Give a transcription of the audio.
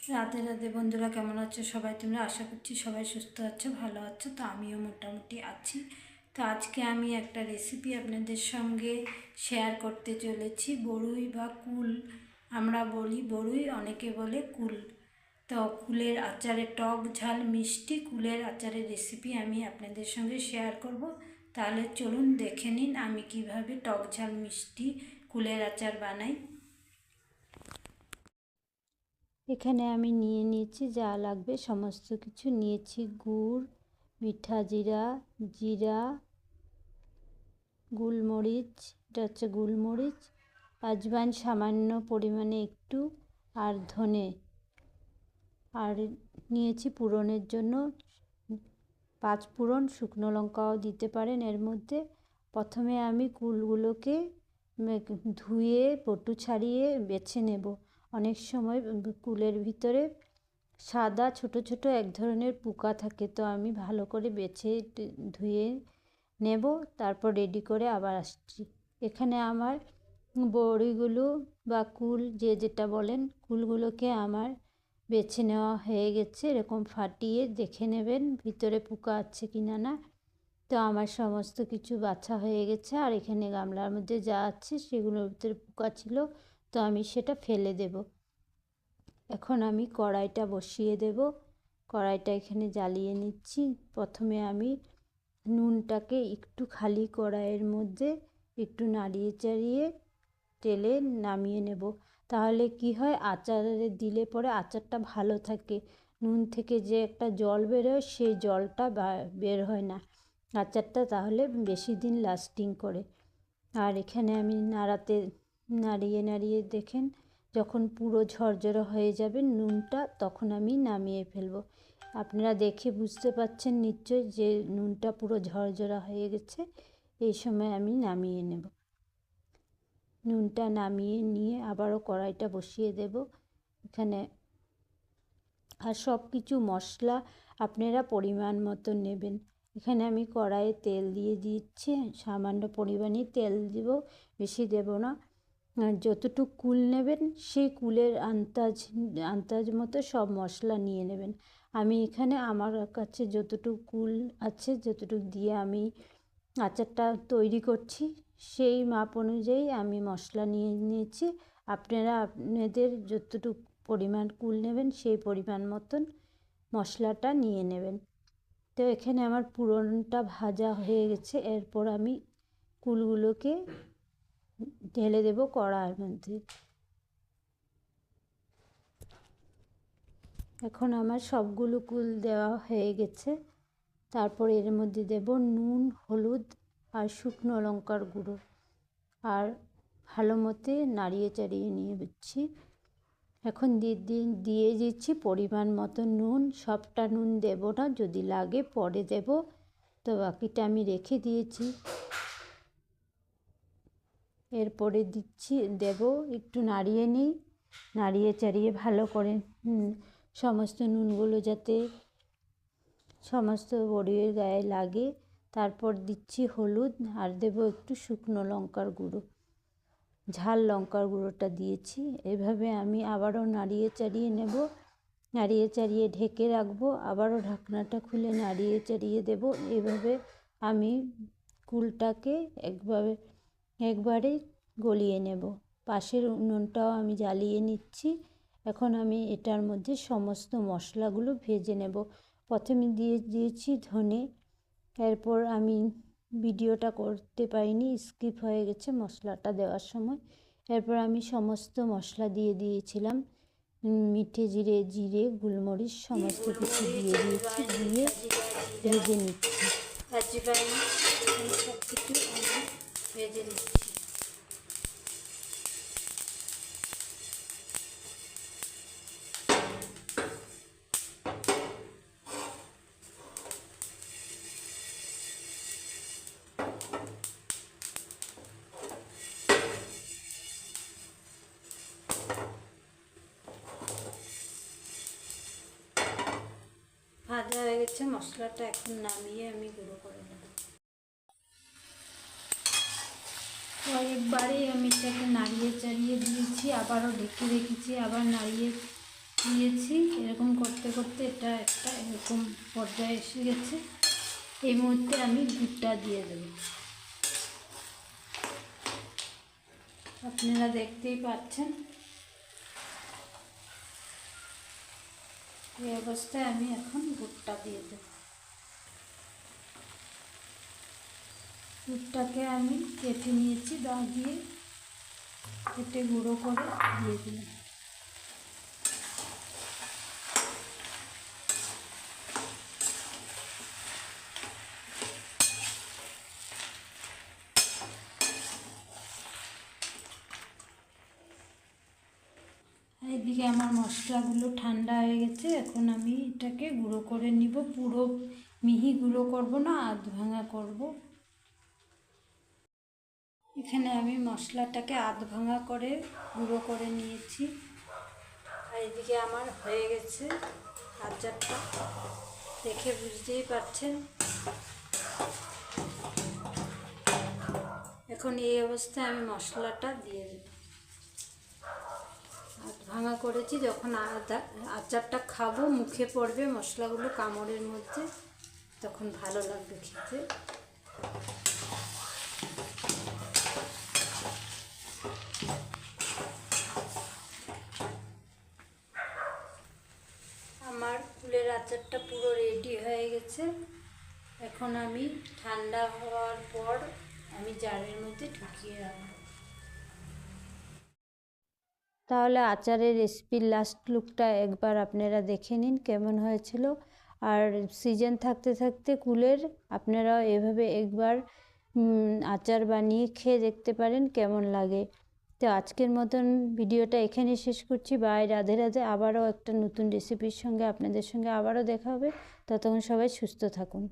রাধে রাধে বন্ধুরা, কেমন আছো সবাই? তোমরা আশা করছি সবাই সুস্থ আছো, ভালো আছো। তো আমিও মোটামুটি আছি। তো আজকে আমি একটা রেসিপি আপনাদের সঙ্গে শেয়ার করতে চলেছি। বড়ুই বা কুল আমরা বলি, বড়ুই অনেকে বলে কুল। তো কুলের আচারের টক ঝাল মিষ্টি কুলের আচারের রেসিপি আমি আপনাদের সঙ্গে শেয়ার করব। তাহলে চলুন দেখে নিন আমি কিভাবে টক ঝাল মিষ্টি কুলের আচার বানাই। এখানে আমি নিয়ে নিয়েছি যা লাগবে সমস্ত কিছু নিয়েছি। গুড়, মিঠা জিরা, জিরা, গোলমরিচ, এটা হচ্ছে গোলমরিচ, আজওয়াইন সামান্য পরিমাণে একটু, আর ধনে। আর নিয়েছি ফোড়নের জন্য 5 ফোড়ন, শুকনো লঙ্কাও দিতে পারেন এর মধ্যে। প্রথমে আমি কুলগুলোকে ধুয়ে পটু ছাড়িয়ে বেছে নেব। অনেক সময় কুলের ভিতরে সাদা ছোট ছোট এক ধরনের পোকা থাকে, তো আমি ভালো করে বেছে ধুয়ে নেব, তারপর রেডি করে আবার আসছি। এখানে আমার বড়িগুলো বা কুল যে যেটা বলেন, কুলগুলোকে আমার বেছে নেওয়া হয়ে গেছে। এরকম ফাটিয়ে দেখে নেবেন ভিতরে পোকা আছে কিনা না। তো আমার সমস্ত কিছু বাছা হয়ে গেছে। আর এখানে গামলার মধ্যে যা আছে সেগুলোর ভিতরে পোকা ছিল, তো আমি সেটা ফেলে দেব। এখন আমি কড়াইটা বসিয়ে দেব। কড়াইটা এখানে জ্বালিয়ে নিচ্ছি। প্রথমে আমি নুনটাকে একটু খালি কড়াইয়ের মধ্যে একটু নাড়িয়ে চাড়িয়ে তেলে নামিয়ে নেব। তাহলে কি হয়, আচারে দিলে পরে আচারটা ভালো থাকে। নুন থেকে যে একটা জল বেরোয় সেই জলটা বের হয় না, আচারটা তাহলে বেশি দিন লাস্টিং করে। আর এখানে আমি নাড়িয়ে নাড়িয়ে দেখেন যখন পুরো ঝরঝরে হয়ে যাবে নুনটা, তখন আমি নামিয়ে ফেলব। আপনারা দেখে বুঝতে পাচ্ছেন নিশ্চয় যে নুনটা পুরো ঝরঝরা হয়ে গেছে। এই সময় আমি নামিয়ে নেব। নুনটা নামিয়ে নিয়ে আবারও কড়াইটা বসিয়ে দেব এখানে। আর সব কিছু মশলা আপনারা পরিমাণ মতো নেবেন। এখানে আমি কড়াইয়ে তেল দিয়ে দিচ্ছি, সামান্য পরিমাণে তেল দিব, বেশি দেব না। যতটুকু কুল নেবেন সেই কুলের আন্দাজ মতো সব মশলা নিয়ে নেবেন। আমি এখানে আমার কাছে যতটুকু কুল আছে যতটুকু দিয়ে আমি আচারটা তৈরি করছি সেই মাপ অনুযায়ী আমি মশলা নিয়ে নিয়েছি। আপনারা আপনাদের যতটুকু পরিমাণ কুল নেবেন সেই পরিমাণ মতন মশলাটা নিয়ে নেবেন। তো এখানে আমার পুরনটা ভাজা হয়ে গেছে। এরপর আমি কুলগুলোকে ঢেলে দেব কড়াইয়ের মধ্যে। এখন আমার সবগুলো কুল দেওয়া হয়ে গেছে। তারপর এর মধ্যে দেব নুন, হলুদ আর শুকনো লঙ্কার গুঁড়ো, আর ভালো মতো নাড়িয়ে চাড়িয়ে নিয়ে দিচ্ছি। এখন দিয়ে দিচ্ছি পরিমাণ মতো নুন। সবটা নুন দেব না, যদি লাগে পরে দেব, তো বাকিটা আমি রেখে দিয়েছি। এরপরে দেব একটু নাড়িয়ে নিই, নাড়িয়ে চাড়িয়ে ভালো করে সমস্ত নুনগুলো যাতে সমস্ত বড়ির গায়ে লাগে। তারপর দিচ্ছি হলুদ, আর দেব একটু শুকনো লঙ্কার গুঁড়ো, ঝাল লঙ্কার গুঁড়োটা দিয়েছি। এভাবে আমি আবারও নাড়িয়ে চাড়িয়ে নেব, নাড়িয়ে চাড়িয়ে ঢেকে রাখবো। আবারও ঢাকনাটা খুলে নাড়িয়ে চাড়িয়ে দেব। এভাবে আমি কুলটাকে একবারে গলিয়ে নেব। পাশের উনুনটাও আমি জ্বালিয়ে নিচ্ছি। এখন আমি এটার মধ্যে সমস্ত মশলাগুলো ভেজে নেব। প্রথমে দিয়েছি ধনে। এরপর আমি ভিডিওটা করতে পারিনি, স্কিপ হয়ে গেছে মশলাটা দেওয়ার সময়। এরপর আমি সমস্ত মশলা দিয়ে দিয়েছিলাম, মিঠে জিরে, গোলমরিচ সমস্ত কিছু দিয়ে দিয়েছি, দিয়ে ভেজে নিচ্ছি। সব কিছু আমি ভেজে নিচ্ছি। ভাজা হয়ে গেছে মশলাটা, এখন নামিয়ে আমি গুঁড়ো করে নেব। কয়েকবারই আমি এটাকে নাড়িয়ে চাড়িয়ে দিয়েছি, আবারও ঢেকে রেখেছি, আবার নাড়িয়ে দিয়েছি। এরকম করতে করতে এটা একটা এরকম পর্যায়ে এসে গেছে। এই মুহূর্তে আমি গুড়টা দিয়ে দেব। আপনারা দেখতেই পাচ্ছেন এই অবস্থায় আমি এখন গুড়টা দিয়ে দেব। গুড়টাকে আমি কেটে নিয়েছি, দা দিয়ে কেটে গুঁড়ো করে দিয়ে দিলাম। এদিকে আমার মশলাগুলো ঠান্ডা হয়ে গেছে। এখন আমি এটাকে গুঁড়ো করে নিব। পুরো মিহি গুঁড়ো করব না, আধ ভাঙা করব। এখানে আমি মশলাটাকে আধ ভাঙা করে গুঁড়ো করে নিয়েছি। আর এদিকে আমার হয়ে গেছে আচারটা, দেখে বুঝতেই পারছেন। এখন এই অবস্থায় আমি মশলাটা দিয়ে দেব। আধ ভাঙা করেছি, যখন আচারটা খাবো মুখে পড়বে মশলাগুলো কামড়ের মধ্যে, তখন ভালো লাগবে খেতে। আমার কুলের আচারটা পুরো রেডি হয়ে গেছে। এখন আমি ঠান্ডা হওয়ার পর আমি জারের মধ্যে ঢুকিয়ে রাখবো। তাহলে আচারের রেসিপির লাস্ট লুকটা একবার আপনারা দেখে নিন কেমন হয়েছিল। আর সিজন থাকতে থাকতে কুলের আপনারা এভাবে একবার আচার বানিয়ে খেয়ে দেখতে পারেন কেমন লাগে। তো আজকের মতন ভিডিওটা এখানে শেষ করছি। বাই, রাধে রাধে। আবারও একটা নতুন রেসিপির সঙ্গে আপনাদের সঙ্গে আবারও দেখা হবে। ততক্ষণ সবাই সুস্থ থাকুন।